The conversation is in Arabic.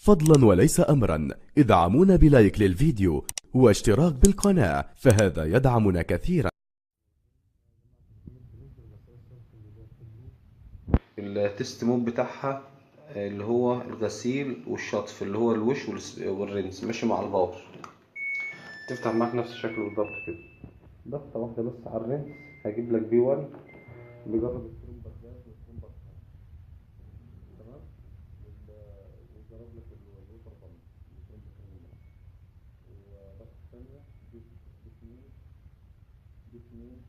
فضلا وليس أمرا ادعمونا بلايك للفيديو واشتراك بالقناة، فهذا يدعمنا كثيرا. التست مود بتاعها اللي هو الغسيل والشطف، اللي هو الوش والرنس ماشي مع الباور. تفتح معاك نفس الشكل بالظبط كده. ضغطة واحدة بس على الرنس هجيب لك بي 1 بيجرب الترومبر جاز والترومبر خام. تمام. وجرب لك الوتر بامب الترومبر خام. وضغطة ثانية دي 2 دي 2